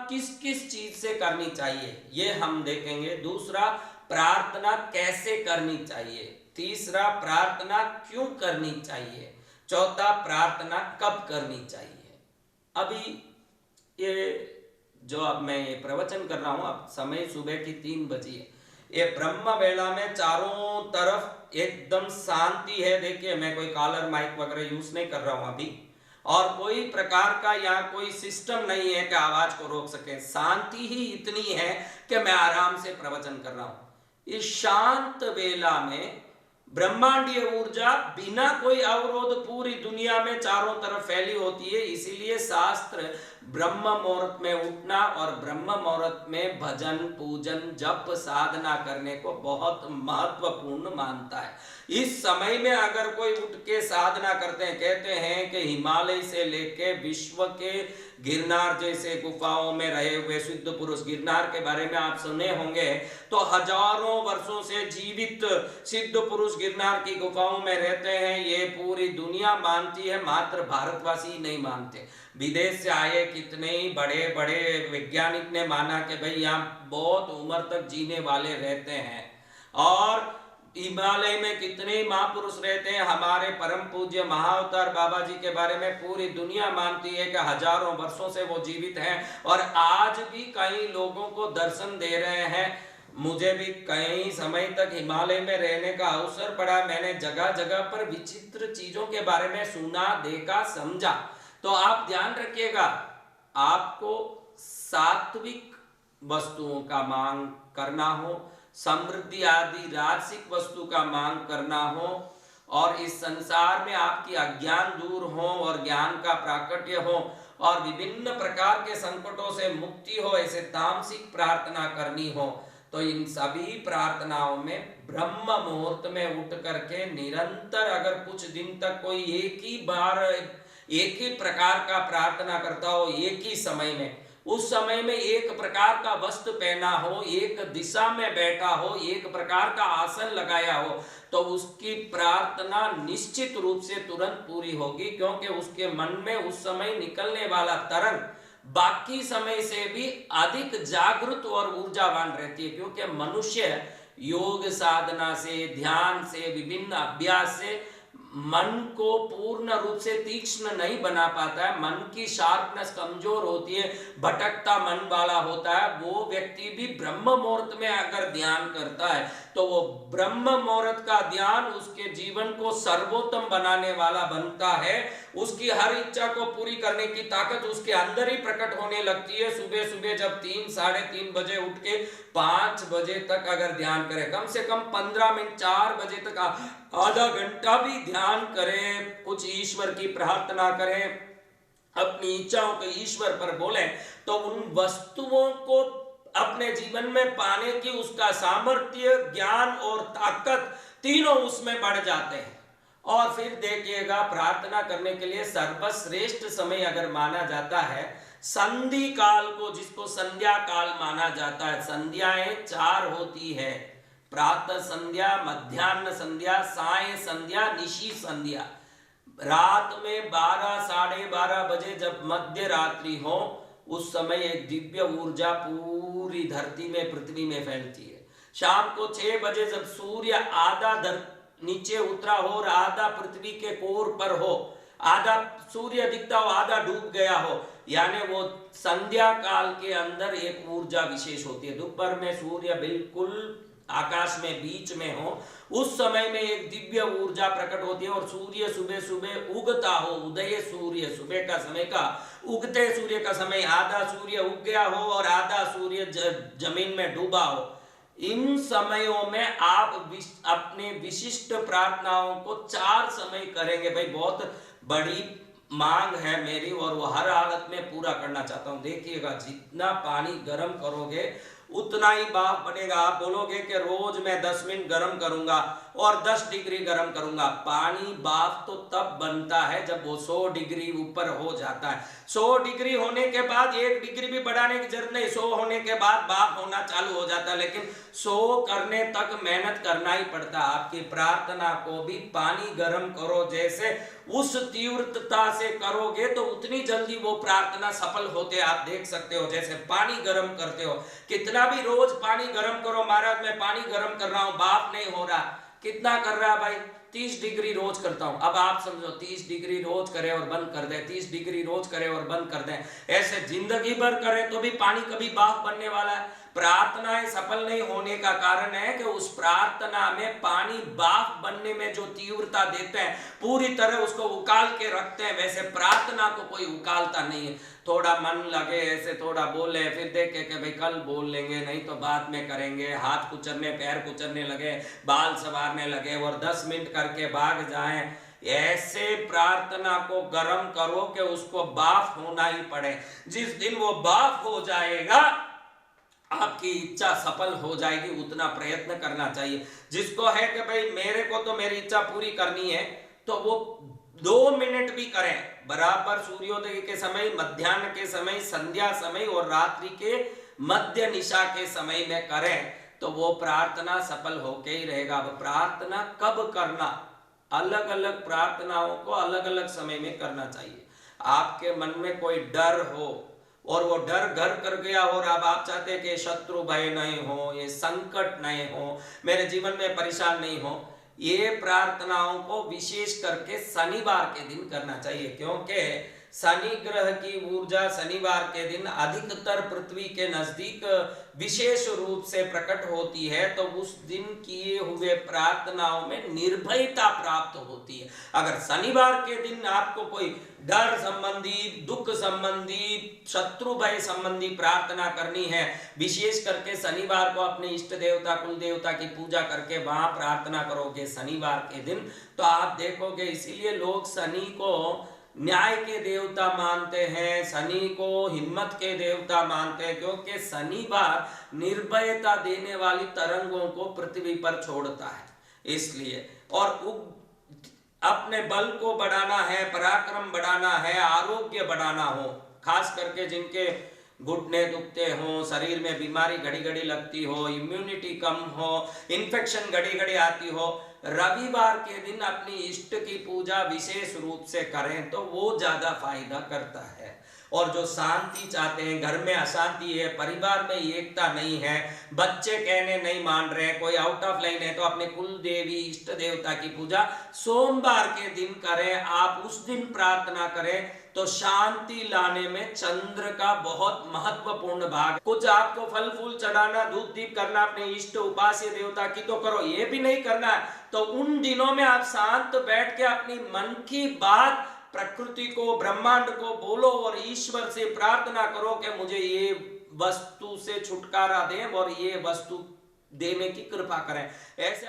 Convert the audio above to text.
किस किस चीज से करनी चाहिए ये हम देखेंगे। दूसरा, प्रार्थना कैसे करनी चाहिए। तीसरा, प्रार्थना क्यों करनी चाहिए। चौथा, प्रार्थना कब करनी चाहिए। अभी ये जो अब मैं ये प्रवचन कर रहा हूं, अब समय सुबह की 3 बजी है। ये ब्रह्म वेला में चारों तरफ एकदम शांति है। देखिए, मैं कोई कॉलर माइक वगैरह यूज नहीं कर रहा हूं अभी, और कोई प्रकार का यहाँ कोई सिस्टम नहीं है कि आवाज को रोक सके। शांति ही इतनी है कि मैं आराम से प्रवचन कर रहा हूं। इस शांत वेला में ब्रह्मांडीय ऊर्जा बिना कोई अवरोध पूरी दुनिया में चारों तरफ फैली होती है। इसीलिए शास्त्र ब्रह्म मुहूर्त में उठना और ब्रह्म मुहूर्त में भजन पूजन जप साधना करने को बहुत महत्वपूर्ण मानता है। इस समय में अगर कोई उठ के साधना करते हैं, कहते हैं कि हिमालय से लेके विश्व के गिरनार जैसे गुफाओं में रहे हुए सिद्ध पुरुष, गिरनार के बारे में आप सुने होंगे, तो हजारों वर्षों से जीवित सिद्ध पुरुष गिरनार की गुफाओं में रहते हैं। ये पूरी दुनिया मानती है, मात्र भारतवासी नहीं मानते। विदेश से आए कितने ही बड़े बड़े वैज्ञानिक ने माना कि भाई यहाँ बहुत उम्र तक जीने वाले रहते हैं। और हिमालय में कितने महापुरुष रहते हैं। हमारे परम पूज्य महाअवतार बाबा जी के बारे में पूरी दुनिया मानती है कि हजारों वर्षों से वो जीवित हैं और आज भी कई लोगों को दर्शन दे रहे हैं। मुझे भी कई समय तक हिमालय में रहने का अवसर पड़ा। मैंने जगह जगह पर विचित्र चीजों के बारे में सुना, देखा, समझा। तो आप ध्यान रखिएगा, आपको सात्विक वस्तुओं का मांग करना हो, समृद्धि आदि राजसिक वस्तु का मांग करना हो, और इस संसार में आपकी अज्ञान दूर हो और ज्ञान का प्राकट्य हो और विभिन्न प्रकार के संकटों से मुक्ति हो, ऐसे तामसिक प्रार्थना करनी हो, तो इन सभी प्रार्थनाओं में ब्रह्म मुहूर्त में उठ करके निरंतर अगर कुछ दिन तक कोई एक ही बार एक ही प्रकार का प्रार्थना करता हो, एक ही समय में, उस समय में एक प्रकार का वस्त्र पहना हो, एक दिशा में बैठा हो, एक प्रकार का आसन लगाया हो, तो उसकी प्रार्थना निश्चित रूप से तुरंत पूरी होगी, क्योंकि उसके मन में उस समय निकलने वाला तरंग बाकी समय से भी अधिक जागृत और ऊर्जावान रहती है। क्योंकि मनुष्य योग साधना से, ध्यान से, विभिन्न अभ्यास से मन को पूर्ण रूप से तीक्ष्ण नहीं बना पाता है। मन की शार्पनेस कमजोर होती है, भटकता मन वाला होता है। वो व्यक्ति भी ब्रह्म मुहूर्त में अगर ध्यान करता है तो वो ब्रह्म मुहूर्त का ध्यान उसके जीवन को सर्वोत्तम बनाने वाला बनता है। उसकी हर इच्छा को पूरी करने की ताकत उसके अंदर ही प्रकट होने लगती है। सुबह सुबह जब 3, साढ़े 3 बजे उठ के 5 बजे तक अगर ध्यान करें, कम से कम 15 मिनट, 4 बजे तक आधा घंटा भी ध्यान करें, कुछ ईश्वर की प्रार्थना करें, अपनी इच्छाओं को ईश्वर पर बोलें, तो उन वस्तुओं को अपने जीवन में पाने की उसका सामर्थ्य, ज्ञान और ताकत तीनों उसमें बढ़ जाते हैं। और फिर देखिएगा, प्रार्थना करने के लिए सर्वश्रेष्ठ समय अगर माना जाता है संधि काल को, जिसको संध्या काल माना जाता है। संध्याएं 4 होती है, प्रातः संध्या, मध्याह्न संध्या, साय संध्या, निशी संध्या। रात में 12, साढ़े 12 बजे जब मध्य रात्रि हो, उस समय एक दिव्य ऊर्जा पूरी धरती में, पृथ्वी में फैलती है। शाम को 6 बजे जब सूर्य आधा नीचे उतरा हो और आधा पृथ्वी के कोर पर हो, आधा सूर्य दिखता हो, आधा डूब गया हो, यानी वो संध्या काल के अंदर एक ऊर्जा विशेष होती है। दोपहर में सूर्य बिल्कुल आकाश में बीच में हो, उस समय में एक दिव्य ऊर्जा प्रकट होती है। और सूर्य सुबह सुबह उगता हो, उदय सूर्य, सुबह का समय का उगते सूर्य का समय, आधा सूर्य उग गया हो और आधा सूर्य जमीन में डूबा हो। इन समयों में आप अपने विशिष्ट प्रार्थनाओं को 4 समय करेंगे। भाई बहुत बड़ी मांग है मेरी और वो हर हालत में पूरा करना चाहता हूं। देखिएगा, जितना पानी गर्म करोगे उतना ही भाप बनेगा। आप बोलोगे कि रोज मैं 10 मिनट गर्म करूंगा और 10 डिग्री गर्म करूंगा, पानी भाप तो तब बनता है जब वो 100 डिग्री ऊपर हो जाता है। 100 डिग्री होने के बाद 1 डिग्री भी बढ़ाने की जरूरत नहीं, 100 होने के बाद भाप होना चालू हो जाता है, लेकिन 100 करने तक मेहनत करना ही पड़ता है। आपकी प्रार्थना को भी पानी गर्म करो जैसे उस तीव्रता से करोगे तो उतनी जल्दी वो प्रार्थना सफल होते आप देख सकते हो। जैसे पानी गर्म करते हो, कितना भी रोज पानी गर्म करो, महाराज मैं पानी गर्म कर रहा हूं भाप नहीं हो रहा, कितना कर रहा है भाई, 30 डिग्री रोज करता हूं। अब आप समझो 30 डिग्री रोज करे और बंद कर दे, 30 डिग्री रोज करे और बंद कर दे, ऐसे जिंदगी भर करे तो भी पानी कभी भाप बनने वाला है। प्रार्थनाएं सफल नहीं होने का कारण है कि उस प्रार्थना में पानी भाप बनने में जो तीव्रता देते हैं, पूरी तरह उसको उकाल के रखते हैं, वैसे प्रार्थना को कोई उकालता नहीं है। थोड़ा मन लगे ऐसे थोड़ा बोले, फिर देखे कि भाई कल बोल लेंगे, नहीं तो बाद में करेंगे, हाथ कुचलने पैर कुचलने लगे, बाल संवारने लगे और 10 मिनट करके भाग जाएं। ऐसे प्रार्थना को गर्म करो कि उसको भाप होना ही पड़े। जिस दिन वो भाप हो जाएगा आपकी इच्छा सफल हो जाएगी, उतना प्रयत्न करना चाहिए। जिसको है कि भाई मेरे को तो मेरी इच्छा पूरी करनी है तो वो 2 मिनट भी करें, बराबर सूर्योदय के समय, मध्याह्न के समय, संध्या समय और रात्रि के मध्य निशा के समय में करें तो वो प्रार्थना सफल होके ही रहेगा। अब प्रार्थना कब करना, अलग अलग प्रार्थनाओं को अलग अलग समय में करना चाहिए। आपके मन में कोई डर हो और वो डर घर कर गया और अब आप चाहते हैं कि शत्रु भय नहीं हो, ये संकट नहीं हो, मेरे जीवन में परेशान नहीं हो, ये प्रार्थनाओं को विशेष करके शनिवार के दिन करना चाहिए। क्योंकि शनि ग्रह की ऊर्जा शनिवार के दिन अधिकतर पृथ्वी के नजदीक विशेष रूप से प्रकट होती है, तो उस दिन किए हुए प्रार्थनाओं में निर्भयता प्राप्त होती है। अगर शनिवार के दिन आपको कोई डर संबंधी, दुख संबंधी, शत्रु भय संबंधी प्रार्थना करनी है, विशेष करके शनिवार को अपने इष्ट देवता कुल देवता की पूजा करके वहां प्रार्थना करोगे शनिवार के दिन, तो आप देखोगे, इसीलिए लोग शनि को न्याय के देवता मानते हैं, शनि को हिम्मत के देवता मानते हैं, क्योंकि शनिवार निर्भयता देने वाली तरंगों को पृथ्वी पर छोड़ता है। इसलिए और अपने बल को बढ़ाना है, पराक्रम बढ़ाना है, आरोग्य बढ़ाना हो, खास करके जिनके घुटने दुखते हो, शरीर में बीमारी घड़ी घड़ी लगती हो, इम्यूनिटी कम हो, इन्फेक्शन घड़ी घड़ी आती हो, रविवार के दिन अपनी इष्ट की पूजा विशेष रूप से करें तो वो ज्यादा फायदा करता है। और जो शांति चाहते हैं, घर में अशांति है, परिवार में एकता नहीं है, बच्चे कहने नहीं मान रहे, कोई आउट ऑफ लाइन है, तो अपने कुल देवी इष्ट देवता की पूजा सोमवार के दिन करें। आप उस दिन प्रार्थना करें तो शांति लाने में चंद्र का बहुत महत्वपूर्ण भाग। कुछ आपको फल फूल चढ़ाना, धूप दीप करना अपने इष्ट उपास्य देवता की तो करो, ये भी नहीं करना है तो उन दिनों में आप शांत बैठ के अपनी मन की बात प्रकृति को, ब्रह्मांड को बोलो और ईश्वर से प्रार्थना करो कि मुझे ये वस्तु से छुटकारा दें और ये वस्तु देने की कृपा करें। ऐसे